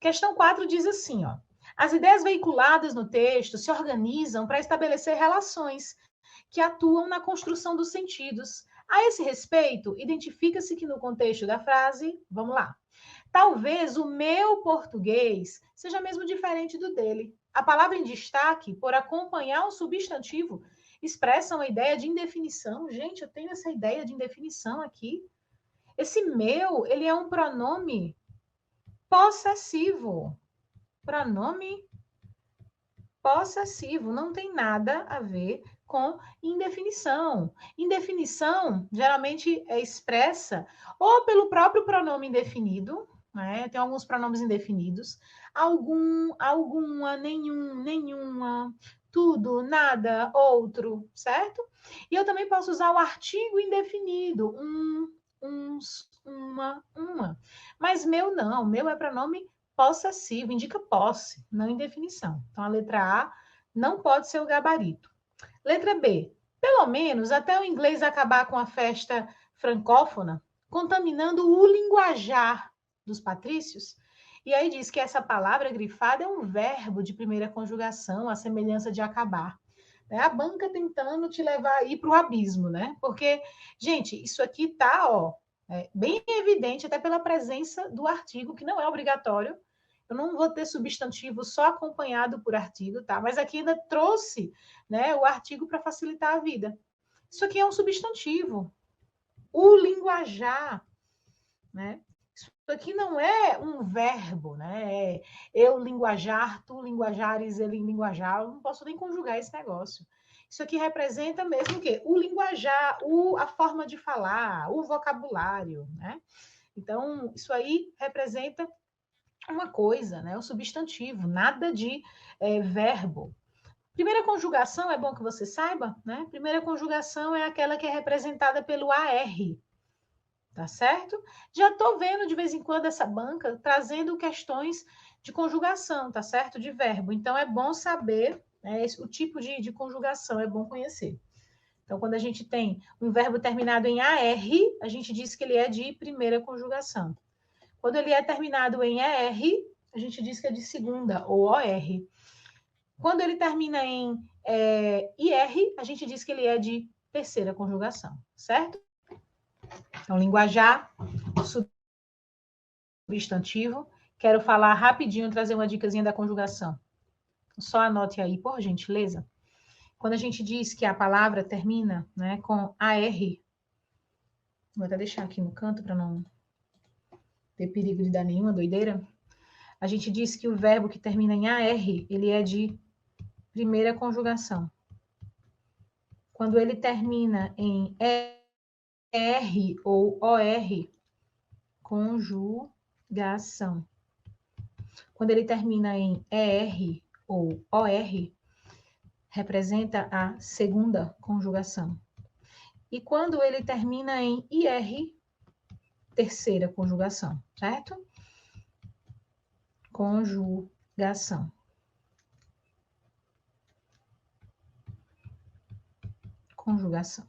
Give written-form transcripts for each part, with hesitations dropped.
Questão 4 diz assim, ó. As ideias veiculadas no texto se organizam para estabelecer relações que atuam na construção dos sentidos. A esse respeito, identifica-se que no contexto da frase, vamos lá, talvez o meu português seja mesmo diferente do dele. A palavra em destaque, por acompanhar um substantivo, expressa uma ideia de indefinição. Gente, eu tenho essa ideia de indefinição aqui. Esse meu, ele é um pronome possessivo. Pronome possessivo, não tem nada a ver com indefinição. Indefinição geralmente é expressa ou pelo próprio pronome indefinido, né? Tem alguns pronomes indefinidos, algum, alguma, nenhum, nenhuma, tudo, nada, outro, certo? E eu também posso usar o artigo indefinido, uns, uma. Mas meu não, meu é pronome possessivo, indica posse, não indefinição. Então, a letra A não pode ser o gabarito. Letra B, pelo menos até o inglês acabar com a festa francófona, contaminando o linguajar dos patrícios. E aí diz que essa palavra grifada é um verbo de primeira conjugação, a semelhança de acabar. É a banca tentando te levar aí para o abismo, né? Porque, gente, isso aqui tá, ó, bem evidente até pela presença do artigo, que não é obrigatório. Eu não vou ter substantivo só acompanhado por artigo, tá? Mas aqui ainda trouxe, né, o artigo para facilitar a vida. Isso aqui é um substantivo. O linguajar, né? Isso aqui não é um verbo, né? É eu linguajar, tu linguajares, ele linguajar. Eu não posso nem conjugar esse negócio. Isso aqui representa mesmo o quê? O linguajar, a forma de falar, o vocabulário, né? Então, isso aí representa uma coisa, né? O substantivo, nada de verbo. Primeira conjugação, é bom que você saiba, né? Primeira conjugação é aquela que é representada pelo AR, tá certo? Já estou vendo de vez em quando essa banca trazendo questões de conjugação, tá certo? De verbo. Então, é bom saber, né, o tipo de conjugação, é bom conhecer. Então, quando a gente tem um verbo terminado em AR, a gente diz que ele é de primeira conjugação. Quando ele é terminado em ER, a gente diz que é de segunda, ou OR. Quando ele termina em IR, a gente diz que ele é de terceira conjugação, certo? Então, linguajar, substantivo. Quero falar rapidinho, trazer uma dicasinha da conjugação. Só anote aí, por gentileza. Quando a gente diz que a palavra termina, né, com AR, vou até deixar aqui no canto para não ter perigo de dar nenhuma doideira. A gente diz que o verbo que termina em AR, ele é de primeira conjugação. Quando ele termina em R ou OR, conjugação. Quando ele termina em ER ou OR, representa a segunda conjugação. E quando ele termina em IR, terceira conjugação, certo? Conjugação. Conjugação.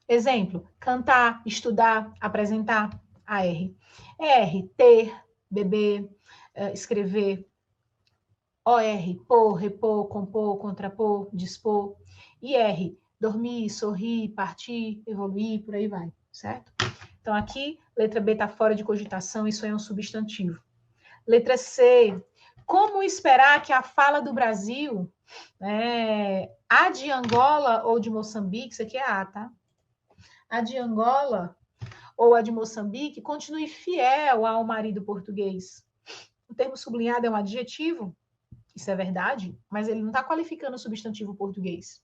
Exemplo, cantar, estudar, apresentar, AR. R, ter, beber, escrever. OR, pôr, repor, compor, contrapor, dispor. IR, dormir, sorrir, partir, evoluir, por aí vai, certo? Então, aqui, letra B está fora de cogitação, isso é um substantivo. Letra C, como esperar que a fala do Brasil, a de Angola ou de Moçambique, isso aqui é A, tá? A de Angola ou a de Moçambique continue fiel ao marido português. O termo sublinhado é um adjetivo, isso é verdade, mas ele não está qualificando o substantivo português.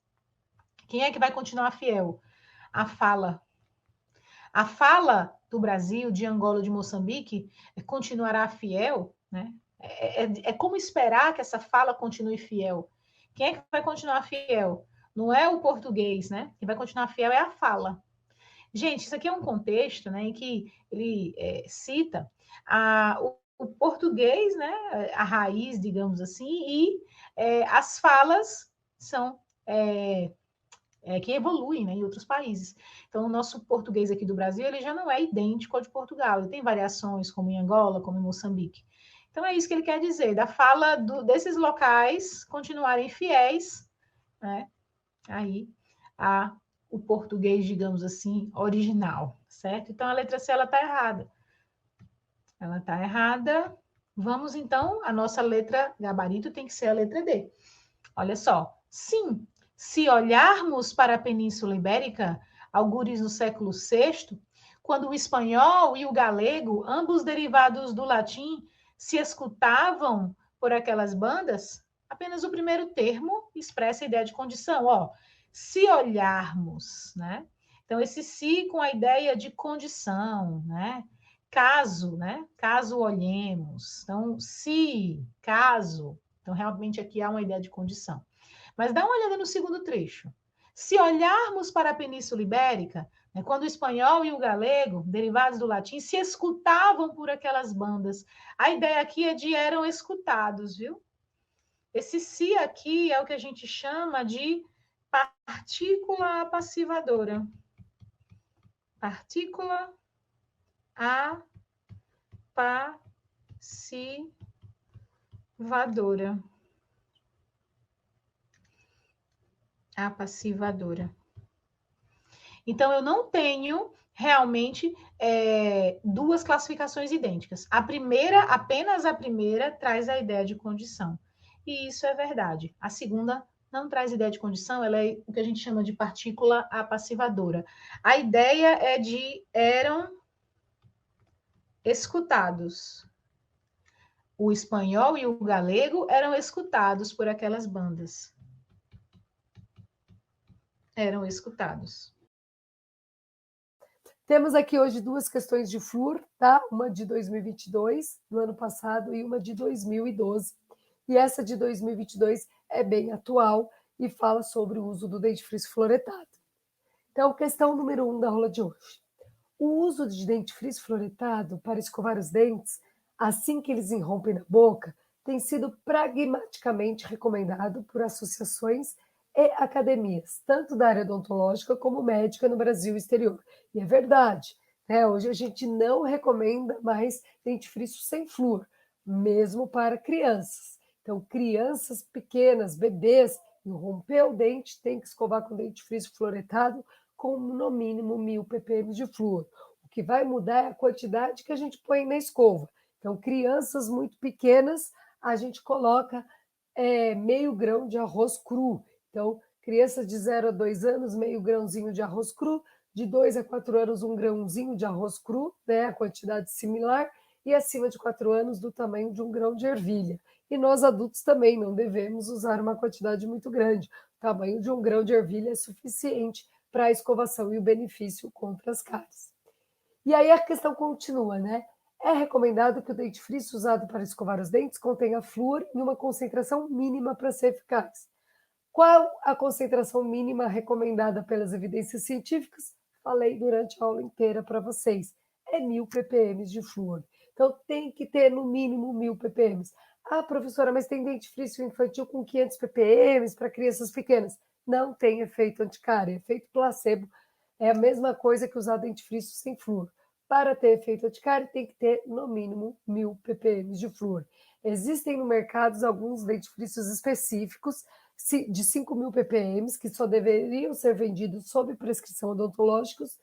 Quem é que vai continuar fiel? A fala. A fala do Brasil, de Angola, de Moçambique, continuará fiel, né? É como esperar que essa fala continue fiel. Quem é que vai continuar fiel? Não é o português, né? Quem vai continuar fiel é a fala. Gente, isso aqui é um contexto, né, em que ele cita o português, né, a raiz, digamos assim, e as falas são que evoluem, né, em outros países. Então, o nosso português aqui do Brasil, ele já não é idêntico ao de Portugal, ele tem variações, como em Angola, como em Moçambique. Então, é isso que ele quer dizer, da fala desses locais continuarem fiéis, né, aí, o português, digamos assim, original, certo? Então, a letra C, ela está errada. Ela está errada. Vamos, então, a nossa letra gabarito tem que ser a letra D. Olha só. Sim, se olharmos para a Península Ibérica, algures no século VI, quando o espanhol e o galego, ambos derivados do latim, se escutavam por aquelas bandas, apenas o primeiro termo expressa a ideia de condição. Ó, se olharmos, né? Então, esse se com a ideia de condição, né? Caso, né? Caso olhemos. Então, se, caso. Então, realmente aqui há uma ideia de condição. Mas dá uma olhada no segundo trecho. Se olharmos para a Península Ibérica, né, quando o espanhol e o galego, derivados do latim, se escutavam por aquelas bandas, a ideia aqui é de eram escutados, viu? Esse se aqui é o que a gente chama de partícula apassivadora. Partícula apassivadora. Apassivadora. Então, eu não tenho realmente duas classificações idênticas. A primeira, apenas a primeira, traz a ideia de condição. E isso é verdade. A segunda não traz ideia de condição, ela é o que a gente chama de partícula apassivadora. A ideia é de eram escutados. O espanhol e o galego eram escutados por aquelas bandas. Eram escutados. Temos aqui hoje duas questões de flúor, tá? Uma de 2022, do ano passado, e uma de 2012. E essa de 2022 é bem atual e fala sobre o uso do dentifrício fluoretado. Então, questão número 1 da aula de hoje. O uso de dentifrício fluoretado para escovar os dentes, assim que eles irrompem na boca, tem sido pragmaticamente recomendado por associações e academias, tanto da área odontológica como médica no Brasil e exterior. E é verdade, né? Hoje a gente não recomenda mais dentifrício sem flúor, mesmo para crianças. Então, crianças pequenas, bebês, irrompeu o dente, tem que escovar com dentifrício fluoretado com no mínimo 1.000 ppm de flúor. O que vai mudar é a quantidade que a gente põe na escova. Então, crianças muito pequenas, a gente coloca meio grão de arroz cru. Então, crianças de 0 a 2 anos, meio grãozinho de arroz cru, de 2 a 4 anos, um grãozinho de arroz cru, né, a quantidade similar, e acima de 4 anos, do tamanho de um grão de ervilha. E nós adultos também não devemos usar uma quantidade muito grande. O tamanho de um grão de ervilha é suficiente para a escovação e o benefício contra as cáries. E aí a questão continua, né? É recomendado que o dentifrício usado para escovar os dentes contenha flúor em uma concentração mínima para ser eficaz. Qual a concentração mínima recomendada pelas evidências científicas? Falei durante a aula inteira para vocês. É 1.000 ppm de flúor. Então tem que ter no mínimo 1.000 ppm. Ah, professora, mas tem dentifrício infantil com 500 ppm para crianças pequenas. Não tem efeito anticárie, efeito placebo. É a mesma coisa que usar dentifrício sem flúor. Para ter efeito anticárie, tem que ter no mínimo 1.000 ppm de flúor. Existem no mercado alguns dentifrícios específicos de 5.000 ppm, que só deveriam ser vendidos sob prescrição odontológicas,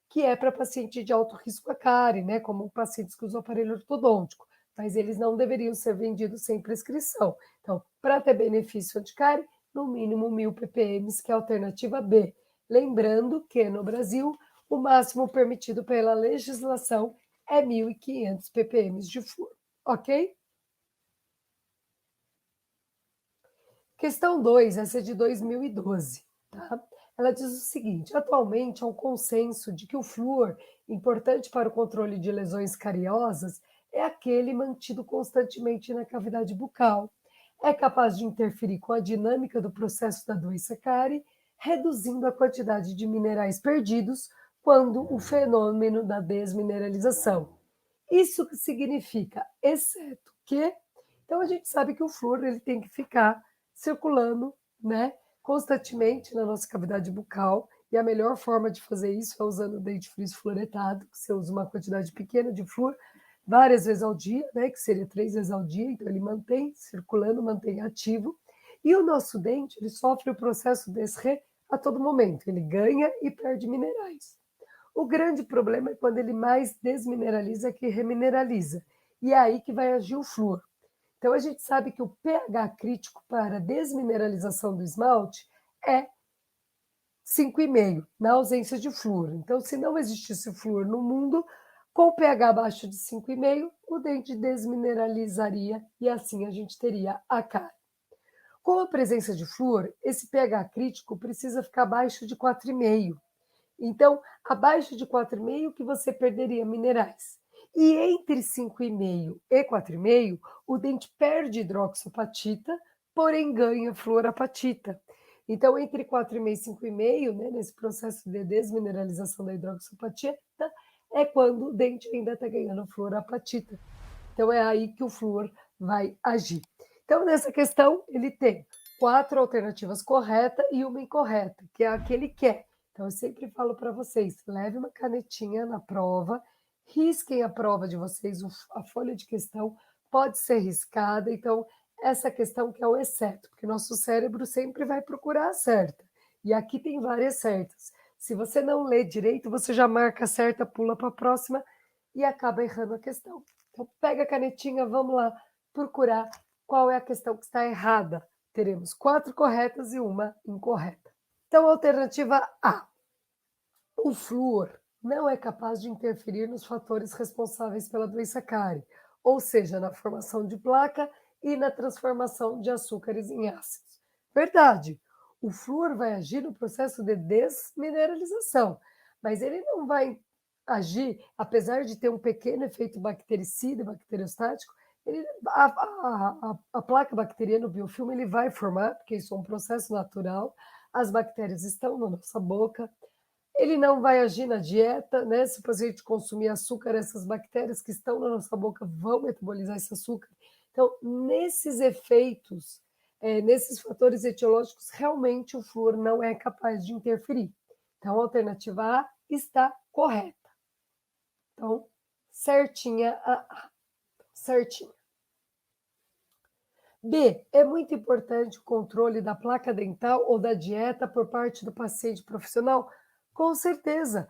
que é para paciente de alto risco a cárie, né, como pacientes que usam aparelho ortodôntico, mas eles não deveriam ser vendidos sem prescrição. Então, para ter benefício anticárie, no mínimo 1.000 ppm, que é a alternativa B. Lembrando que no Brasil, o máximo permitido pela legislação é 1.500 ppm de flúor, ok? Questão 2, essa é de 2012. Tá? Ela diz o seguinte: atualmente há um consenso de que o flúor, importante para o controle de lesões cariosas, é aquele mantido constantemente na cavidade bucal. É capaz de interferir com a dinâmica do processo da doença cárie, reduzindo a quantidade de minerais perdidos quando o fenômeno da desmineralização. Isso significa, exceto que, então a gente sabe que o flúor ele tem que ficar circulando, né, constantemente na nossa cavidade bucal, e a melhor forma de fazer isso é usando o dentifrício fluoretado, que você usa uma quantidade pequena de flúor várias vezes ao dia, né, que seria 3 vezes ao dia, então ele mantém circulando, mantém ativo, e o nosso dente, ele sofre o processo desre a todo momento, ele ganha e perde minerais. O grande problema é quando ele mais desmineraliza que remineraliza, e é aí que vai agir o flúor. Então a gente sabe que o pH crítico para desmineralização do esmalte é 5,5, na ausência de flúor. Então, se não existisse flúor no mundo, com o pH abaixo de 5,5, o dente desmineralizaria e assim a gente teria a cárie. Com a presença de flúor, esse pH crítico precisa ficar abaixo de 4,5. Então, abaixo de 4,5 que você perderia minerais. E entre 5,5 e 4,5, o dente perde hidroxapatita, porém ganha fluorapatita. Então, entre 4,5 e 5,5, né, nesse processo de desmineralização da hidroxapatita, é quando o dente ainda está ganhando fluorapatita. Então, é aí que o flúor vai agir. Então, nessa questão, ele tem 4 alternativas corretas e uma incorreta, que é a que ele quer. Então, eu sempre falo para vocês, leve uma canetinha na prova, risquem a prova de vocês, a folha de questão pode ser riscada, então, essa questão que é o exceto, porque nosso cérebro sempre vai procurar a certa, e aqui tem várias certas. Se você não lê direito, você já marca a certa, pula para a próxima e acaba errando a questão. Então, pega a canetinha, vamos lá procurar qual é a questão que está errada. Teremos 4 corretas e uma incorreta. Então, alternativa A. O flúor não é capaz de interferir nos fatores responsáveis pela doença cárie, ou seja, na formação de placa e na transformação de açúcares em ácidos. Verdade, o flúor vai agir no processo de desmineralização, mas ele não vai agir, apesar de ter um pequeno efeito bactericida e bacteriostático, a placa bacteriana, o biofilme, ele vai formar, porque isso é um processo natural, as bactérias estão na nossa boca, ele não vai agir na dieta, né? Se o paciente consumir açúcar, essas bactérias que estão na nossa boca vão metabolizar esse açúcar. Então, nesses efeitos, nesses fatores etiológicos, realmente o flúor não é capaz de interferir. Então, a alternativa A está correta. Então, certinha a A. Certinha. B. É muito importante o controle da placa dental ou da dieta por parte do paciente profissional? Com certeza.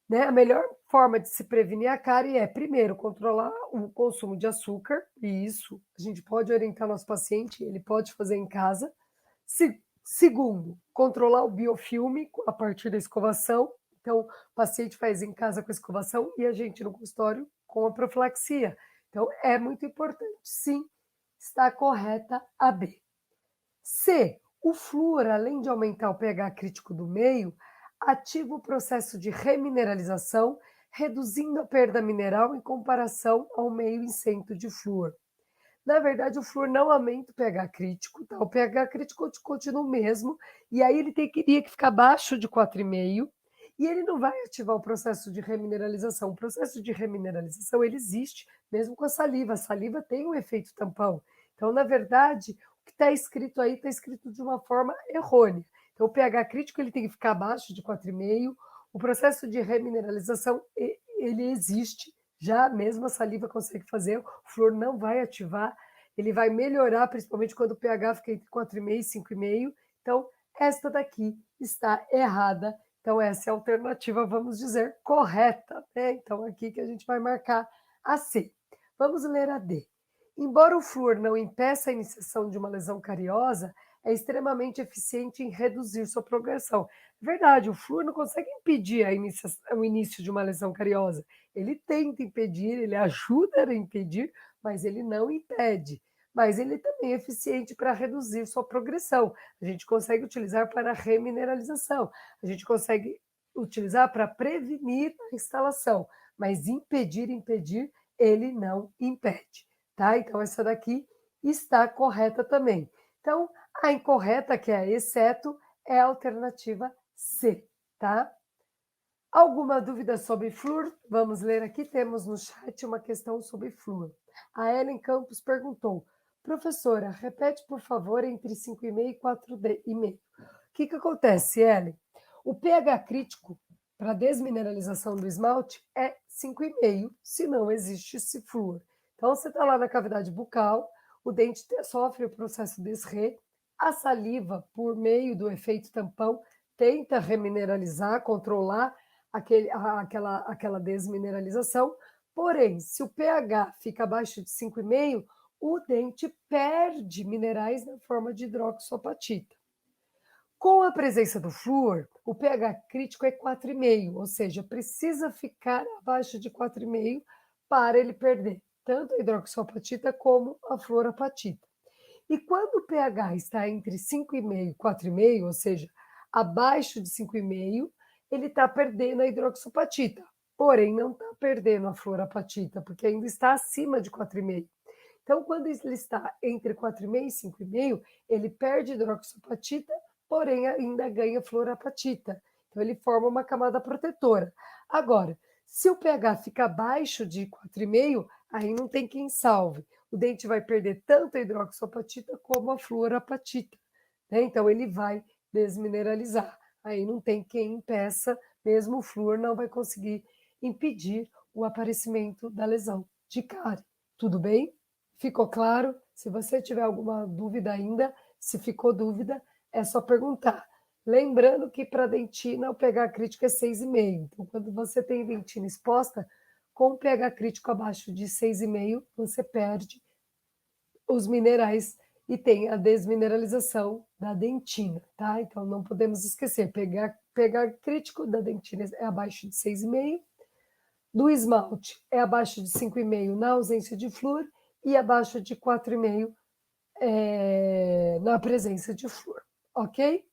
Né? A melhor forma de se prevenir a cárie é, primeiro, controlar o consumo de açúcar, e isso a gente pode orientar nosso paciente, ele pode fazer em casa. Segundo, controlar o biofilme a partir da escovação. Então, o paciente faz em casa com a escovação e a gente no consultório com a profilaxia. Então, é muito importante, sim, está correta a B. C. O flúor, além de aumentar o pH crítico do meio, ativa o processo de remineralização, reduzindo a perda mineral em comparação ao meio isento de flúor. Na verdade, o flúor não aumenta o pH crítico, tá? O pH crítico continua o mesmo, e aí ele teria que ficar abaixo de 4,5, e ele não vai ativar o processo de remineralização. O processo de remineralização, ele existe mesmo com a saliva. A saliva tem um efeito tampão. Então, na verdade, o que está escrito aí está escrito de uma forma errônea. Então, o pH crítico ele tem que ficar abaixo de 4,5. O processo de remineralização, ele existe, já mesmo a saliva consegue fazer, o flúor não vai ativar, ele vai melhorar, principalmente quando o pH fica entre 4,5 e 5,5. Então, esta daqui está errada. Então, essa é a alternativa, vamos dizer, correta. Né? Então, aqui que a gente vai marcar a C. Vamos ler a D. Embora o flúor não impeça a iniciação de uma lesão cariosa, é extremamente eficiente em reduzir sua progressão. Verdade, o flúor não consegue impedir o início de uma lesão cariosa. Ele tenta impedir, ele ajuda a impedir, mas ele não impede. Mas ele também é eficiente para reduzir sua progressão. A gente consegue utilizar para remineralização, a gente consegue utilizar para prevenir a instalação, mas impedir, ele não impede. Tá? Então, essa daqui está correta também. Então, a incorreta, que é exceto, é a alternativa C, tá? Alguma dúvida sobre flúor? Vamos ler aqui, temos no chat uma questão sobre flúor. A Ellen Campos perguntou, professora, repete por favor entre 5,5 e 4,5. que acontece, Ellen? O pH crítico para desmineralização do esmalte é 5,5, se não existe esse flúor. Então, você está lá na cavidade bucal, o dente sofre o processo Desré, a saliva, por meio do efeito tampão, tenta remineralizar, controlar aquela desmineralização, porém, se o pH fica abaixo de 5,5, o dente perde minerais na forma de hidroxoapatita. Com a presença do flúor, o pH crítico é 4,5, ou seja, precisa ficar abaixo de 4,5 para ele perder tanto a hidroxoapatita como a fluorapatita. E quando o pH está entre 5,5 e 4,5, ou seja, abaixo de 5,5, ele está perdendo a hidroxoapatita, porém não está perdendo a fluorapatita, porque ainda está acima de 4,5. Então, quando ele está entre 4,5 e 5,5, ele perde hidroxoapatita, porém ainda ganha fluorapatita. Então, ele forma uma camada protetora. Agora, se o pH fica abaixo de 4,5, aí não tem quem salve. O dente vai perder tanto a hidroxoapatita como a fluorapatita, né? Então, ele vai desmineralizar. Aí não tem quem impeça, mesmo o flúor não vai conseguir impedir o aparecimento da lesão de cárie. Tudo bem? Ficou claro? Se você tiver alguma dúvida ainda, se ficou dúvida, é só perguntar. Lembrando que para dentina o pH crítico é 6,5. Então, quando você tem dentina exposta, com pH crítico abaixo de 6,5, você perde os minerais e tem a desmineralização da dentina, tá? Então, não podemos esquecer, pH crítico da dentina é abaixo de 6,5, do esmalte é abaixo de 5,5 na ausência de flúor e abaixo de 4,5 na presença de flúor, ok?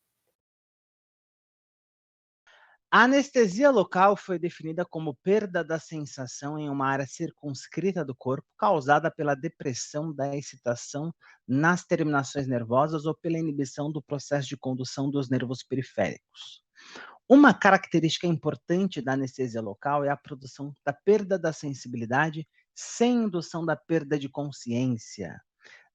A anestesia local foi definida como perda da sensação em uma área circunscrita do corpo causada pela depressão da excitação nas terminações nervosas ou pela inibição do processo de condução dos nervos periféricos. Uma característica importante da anestesia local é a produção da perda da sensibilidade sem indução da perda de consciência.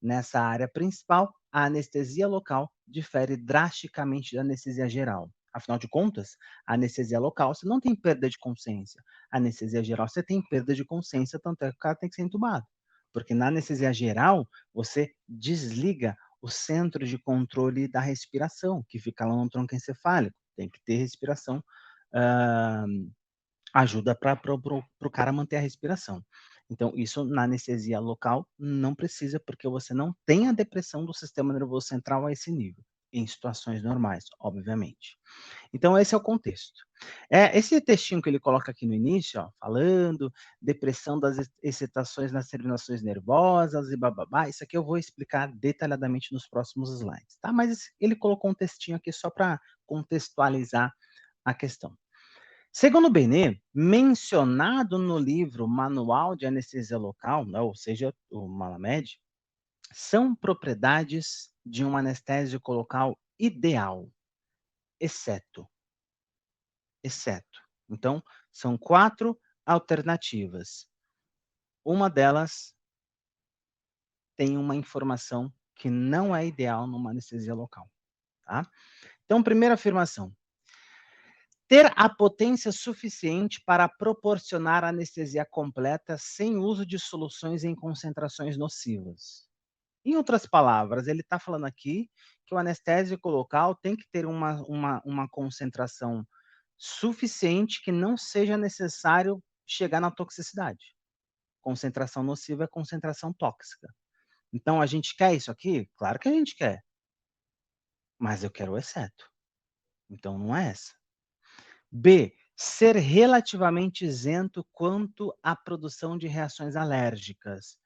Nessa área principal, a anestesia local difere drasticamente da anestesia geral. Afinal de contas, a anestesia local você não tem perda de consciência. A anestesia geral você tem perda de consciência, tanto é que o cara tem que ser entubado. Porque na anestesia geral, você desliga o centro de controle da respiração, que fica lá no tronco encefálico. Tem que ter respiração, ah, ajuda para o cara manter a respiração. Então, isso na anestesia local não precisa, porque você não tem a depressão do sistema nervoso central a esse nível, em situações normais, obviamente. Então, esse é o contexto. Esse textinho que ele coloca aqui no início, ó, falando depressão das excitações nas terminações nervosas e bababá, isso aqui eu vou explicar detalhadamente nos próximos slides, tá? Mas ele colocou um textinho aqui só para contextualizar a questão. Segundo Benet, mencionado no livro Manual de Anestesia Local, né, ou seja, o Malamed, são propriedades de um anestésico local ideal, exceto. Então, são 4 alternativas. Uma delas tem uma informação que não é ideal numa anestesia local, tá? Então, primeira afirmação: ter a potência suficiente para proporcionar anestesia completa sem uso de soluções em concentrações nocivas. Em outras palavras, ele está falando aqui que o anestésico local tem que ter uma concentração suficiente que não seja necessário chegar na toxicidade. Concentração nociva é concentração tóxica. Então, a gente quer isso aqui? Claro que a gente quer. Mas eu quero o exceto. Então, não é essa. B. Ser relativamente isento quanto à produção de reações alérgicas.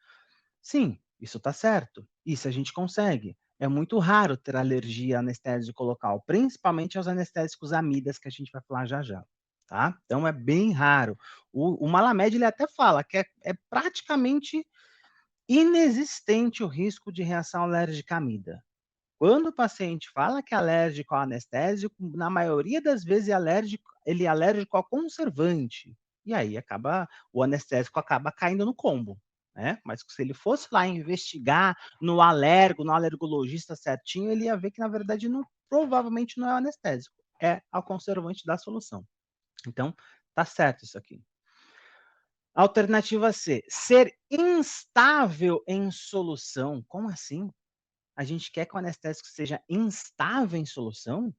Sim, isso está certo. Isso a gente consegue. É muito raro ter alergia a anestésico local, principalmente aos anestésicos amidas, que a gente vai falar já já. Tá? Então é bem raro. O Malamed ele até fala que é praticamente inexistente o risco de reação alérgica à amida. Quando o paciente fala que é alérgico ao anestésico, na maioria das vezes ele é alérgico ao conservante. E aí o anestésico acaba caindo no combo. Né? Mas se ele fosse lá investigar no alergologista certinho, ele ia ver que, na verdade, não provavelmente não é o anestésico, é o conservante da solução. Então, tá certo isso aqui. Alternativa C, ser instável em solução. Como assim? A gente quer que o anestésico seja instável em solução?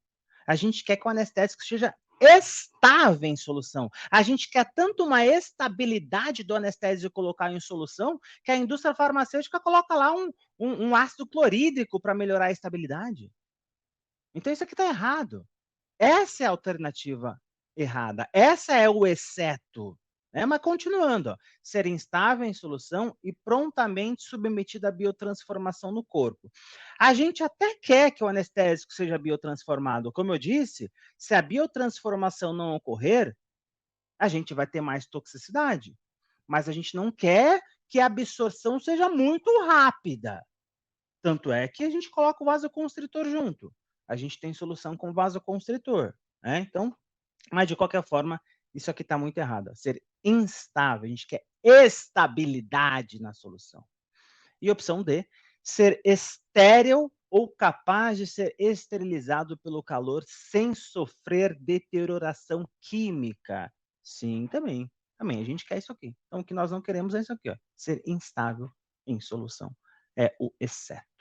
A gente quer que o anestésico seja estável em solução. A gente quer tanto uma estabilidade do anestésico colocar em solução que a indústria farmacêutica coloca lá um ácido clorídrico para melhorar a estabilidade. Então isso aqui está errado. Essa é a alternativa errada. Essa é o exceto. Mas continuando, ó, ser instável em solução e prontamente submetido à biotransformação no corpo. A gente até quer que o anestésico seja biotransformado. Como eu disse, se a biotransformação não ocorrer, a gente vai ter mais toxicidade. Mas a gente não quer que a absorção seja muito rápida. Tanto é que a gente coloca o vasoconstritor junto. A gente tem solução com vasoconstritor. Então, mas de qualquer forma, isso aqui está muito errado. Ser instável, a gente quer estabilidade na solução. E opção D, ser estéril ou capaz de ser esterilizado pelo calor sem sofrer deterioração química. Sim, também. Também, a gente quer isso aqui. Então, o que nós não queremos é isso aqui, ó, ser instável em solução. É o exceto.